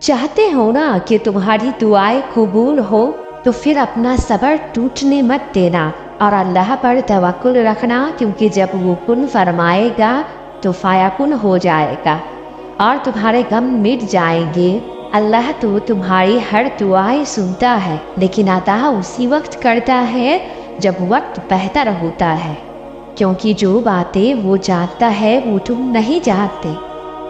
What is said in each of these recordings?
चाहते हो ना कि तुम्हारी दुआएं कबूल हो, तो फिर अपना सब्र टूटने मत देना और अल्लाह पर तवक्कुल रखना, क्योंकि जब वो कुन फरमाएगा तो फायाकुन हो जाएगा और तुम्हारे गम मिट जाएंगे। अल्लाह तो तुम्हारी हर दुआएं सुनता है, लेकिन अता उसी वक्त करता है जब वक्त बेहतर होता है, क्योंकि जो बातें वो जानता है वो तुम नहीं जानते।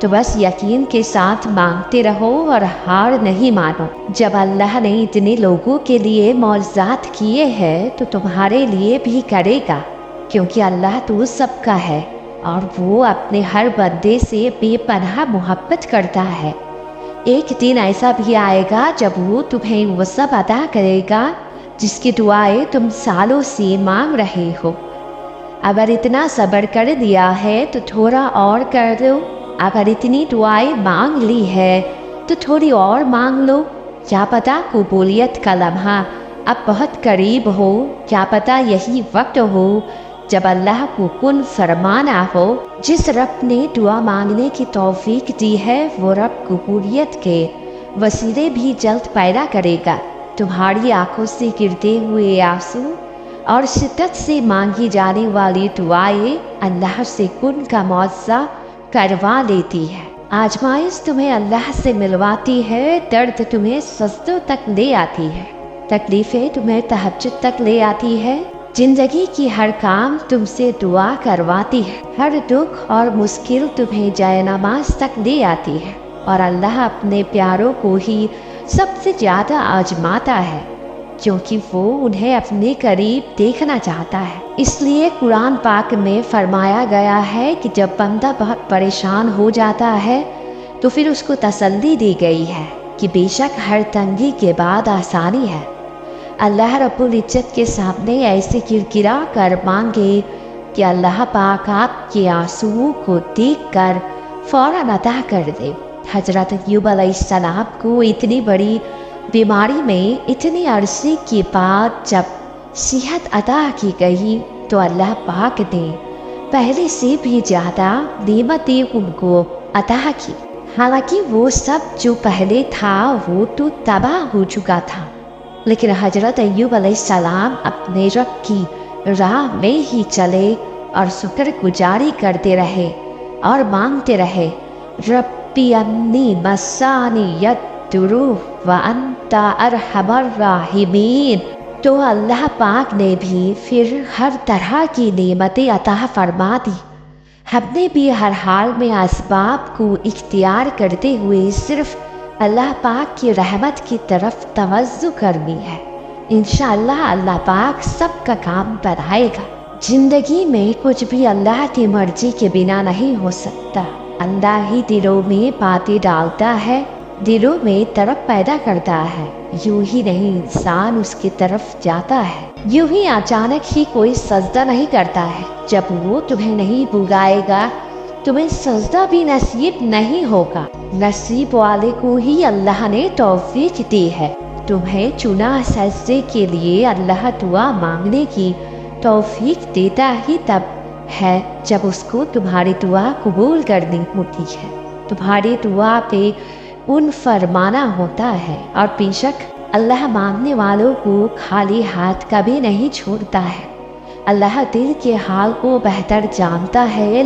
तो बस यकीन के साथ मांगते रहो और हार नहीं मानो। जब अल्लाह ने इतने लोगों के लिए मौजज़ात किए हैं तो तुम्हारे लिए भी करेगा, क्योंकि अल्लाह तो सबका है और वो अपने हर बंदे से बेपनाह मोहब्बत करता है। एक दिन ऐसा भी आएगा जब वो तुम्हें वो सब अदा करेगा जिसकी दुआएं तुम सालों से मांग रहे हो। अगर इतना सब्र कर दिया है तो थोड़ा और कर दो। अगर इतनी दुआएं मांग ली है तो थोड़ी और मांग लो। क्या पता कबूलियत का लम्हा अब बहुत करीब हो, क्या पता यही वक्त हो जब अल्लाह को कुन फरमाना हो। जिस रब ने दुआ मांगने की तौफीक दी है वो रब कबूलियत के वसीले भी जल्द पैदा करेगा। तुम्हारी आंखों से गिरते हुए आंसू और शिद्दत से मांगी जाने वाली दुआएं अल्लाह से कुन का मौज़ा करवा लेती है। आजमाइश तुम्हें अल्लाह से मिलवाती है, दर्द तुम्हें सजदों तक ले आती है, तकलीफें तुम्हें तहज्जुद तक ले आती है, जिंदगी की हर काम तुमसे दुआ करवाती है, हर दुख और मुश्किल तुम्हें जायनमाज तक ले आती है। और अल्लाह अपने प्यारों को ही सबसे ज़्यादा आजमाता है, क्योंकि वो उन्हें अपने करीब देखना चाहता है। इसलिए कुरान पाक में फरमाया गया है कि जब बंदा बहुत परेशान हो जाता है तो फिर उसको तसल्ली दी गई है कि बेशक हर तंगी के बाद आसानी है। अल्लाह रब्बुल इज्जत के सामने ऐसे किरकिरा कर मांगे कि अल्लाह पाक आपके आंसुओं को देखकर फौरन अता कर दे। हजरत अय्यूब अलैहिस्सलाम को इतनी बड़ी बीमारी में इतनी अरसे के बाद जब सेहत अता की गई तो अल्लाह पाक ने पहले से भी ज़्यादा नेमतें उनको अता की। हालांकि वो सब जो पहले था वो तो तबाह हो चुका था, लेकिन हजरत अय्यूब अलैहिस्सलाम अपने रब की राह में ही चले और शुक्रगुजारी करते रहे और मांगते रहे, रब्बी अन्नी मस्सानी यद्दुरु व अंता अरहमर राहिमीन। तो अल्लाह पाक ने भी फिर हर तरह की नेमतें अता फरमा दी। हमने भी हर हाल में असबाब को इख्तियार करते हुए सिर्फ अल्लाह पाक की रहमत की तरफ तवज्जो करनी है। इंशाअल्लाह अल्लाह पाक सबका काम बनाएगा। जिंदगी में कुछ भी अल्लाह की मर्जी के बिना नहीं हो सकता। अल्लाह ही दिलों में बातें डालता है, दिलों में तरफ पैदा करता है। यूं ही नहीं इंसान उसकी तरफ जाता है, यूं ही अचानक ही कोई सजदा नहीं करता है। जब वो तुम्हें नहीं बुलाएगा तुम्हें सजदा भी नसीब नहीं होगा। नसीब वाले को ही अल्लाह ने तौफीक दी है। तुम्हें चुना सजदे के लिए अल्लाह दुआ मांगने की तौफीक देता ही तब है जब उसको तुम्हारी दुआ कबूल करनी होती है, तुम्हारी दुआ पे उन फरमाना होता है। और बेशक अल्लाह मांगने वालों को खाली हाथ कभी नहीं छोड़ता है। अल्लाह दिल के हाल को बेहतर जानता है,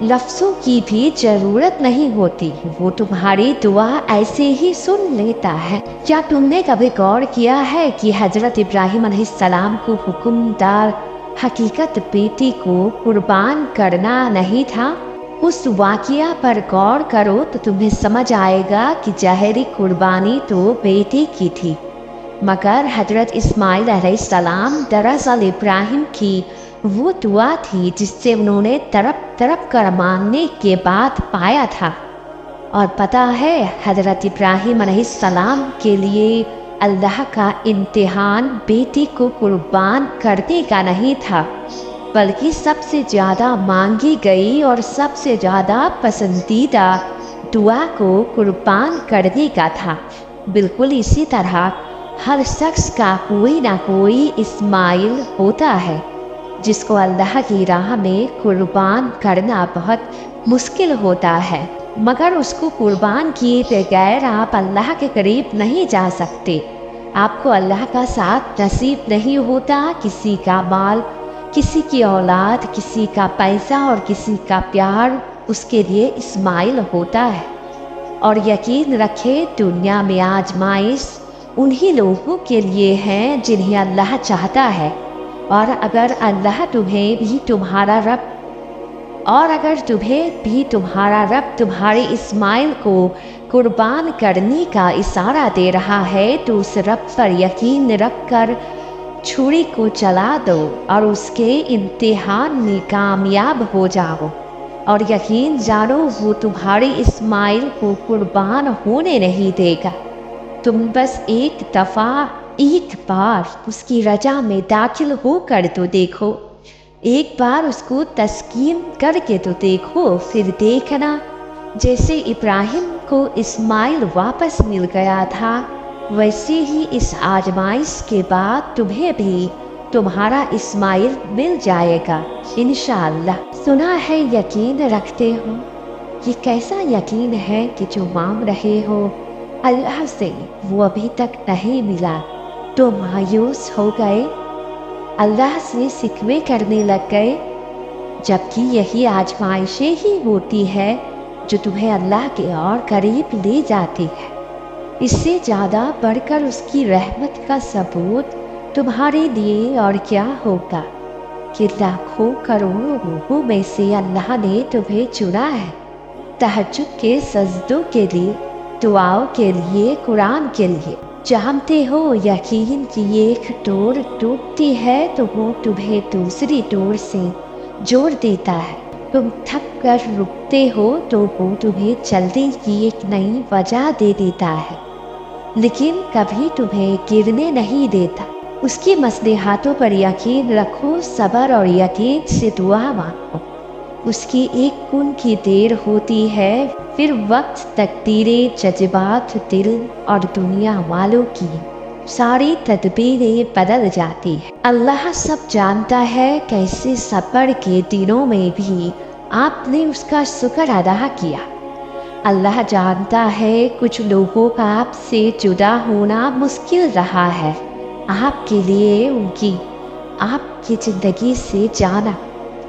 लफ्ज़ों की भी ज़रूरत नहीं होती, वो तुम्हारी दुआ ऐसे ही सुन लेता है। क्या तुमने कभी गौर किया है कि हजरत इब्राहिम अलैहिस्सलाम को हुक्म दार हकीकत बेटी को कुर्बान करना नहीं था? उस वाक़या पर गौर करो तो तुम्हें समझ आएगा कि ज़ाहिरी कुर्बानी तो बेटी की थी, मगर हजरत इस्माइल अलैहिस्सलाम दरअसल इब्राहिम की वो दुआ थी जिससे उन्होंने तरफ कर मांगने के बाद पाया था। और पता है हजरत इब्राहिम अलैहिस्सलाम के लिए अल्लाह का इम्तिहान बेटी को कुर्बान करने का नहीं था, बल्कि सबसे ज़्यादा मांगी गई और सबसे ज़्यादा पसंदीदा दुआ को कुर्बान करने का था। बिल्कुल इसी तरह हर शख्स का कोई ना कोई इस्माइल होता है जिसको अल्लाह की राह में कुर्बान करना बहुत मुश्किल होता है। मगर उसको कुर्बान किए बगैर आप अल्लाह के करीब नहीं जा सकते। आपको अल्लाह का साथ नसीब नहीं होता। किसी का माल, किसी की औलाद, किसी का पैसा और किसी का प्यार उसके लिए इस्माइल होता है। और यकीन रखे, दुनिया में आजमाइश उन्हीं लोगों के लिए है जिन्हें अल्लाह चाहता है। और अगर तुम्हारा रब तुम्हारे इस्माइल को कुर्बान करने का इशारा दे रहा है तो उस रब पर यकीन रख कर छुरी को चला दो और उसके इम्तिहान में कामयाब हो जाओ। और यकीन जानो, वो तुम्हारे इस्माइल को कुर्बान होने नहीं देगा। तुम बस एक बार उसकी रजा में दाखिल होकर तो देखो, एक बार उसको तस्कीन करके तो देखो, फिर देखना जैसे इब्राहिम को इस्माइल वापस मिल गया था, वैसे ही इस आजमाइश के बाद तुम्हें भी तुम्हारा इस्माइल मिल जाएगा इंशाअल्लाह। सुना है यकीन रखते हो, ये कैसा यकीन है कि जो मांग रहे हो अल्लाह से वो अभी तक नहीं मिला तो मायूस हो गए, अल्लाह से सिकवे करने लग गए, जबकि यही आजमाइशें ही होती है जो तुम्हें अल्लाह के और करीब ले जाती है। इससे ज़्यादा बढ़कर उसकी रहमत का सबूत तुम्हारे लिए और क्या होगा कि लाखों करोड़ों लोगों में से अल्लाह ने तुम्हें चुना है, तहज्जुद के सजदों के लिए, दुआओं के लिए, कुरान के लिए। जानते हो यकीन कि एक डोर टूटती है तो वो तुम्हें दूसरी डोर से जोड़ देता है। तुम थक कर रुकते हो तो वो तुम्हें चलने की एक नई वजह दे देता है, लेकिन कभी तुम्हें गिरने नहीं देता। उसकी मसलहातों पर यकीन रखो, सब्र और यकीन से दुआ मांगो। उसकी एक कुन की देर होती है, फिर वक्त, तकदीरें, जज्बात, दिल और दुनिया वालों की सारी तदबीरें बदल जाती है। अल्लाह सब जानता है कैसे सब्र के दिनों में भी आपने उसका शुक्र अदा किया। अल्लाह जानता है कुछ लोगों का आपसे जुदा होना मुश्किल रहा है, आपके लिए उनकी आपकी ज़िंदगी से जाना।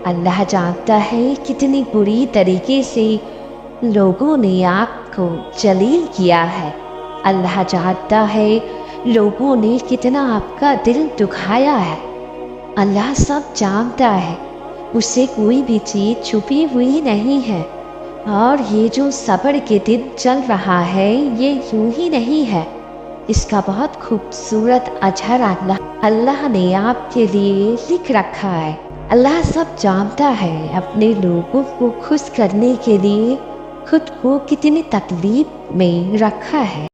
अल्लाह जानता है कितनी बुरी तरीके से लोगों ने आपको जलील किया है। अल्लाह जानता है लोगों ने कितना आपका दिल दुखाया है। अल्लाह सब जानता है, उससे कोई भी चीज़ छुपी हुई नहीं है। और ये जो सब्र के दिन चल रहा है ये यूं ही नहीं है, इसका बहुत खूबसूरत अजहर अल्लाह ने आपके लिए लिख रखा है। अल्लाह सब जानता है अपने लोगों को खुश करने के लिए खुद को कितनी तकलीफ में रखा है।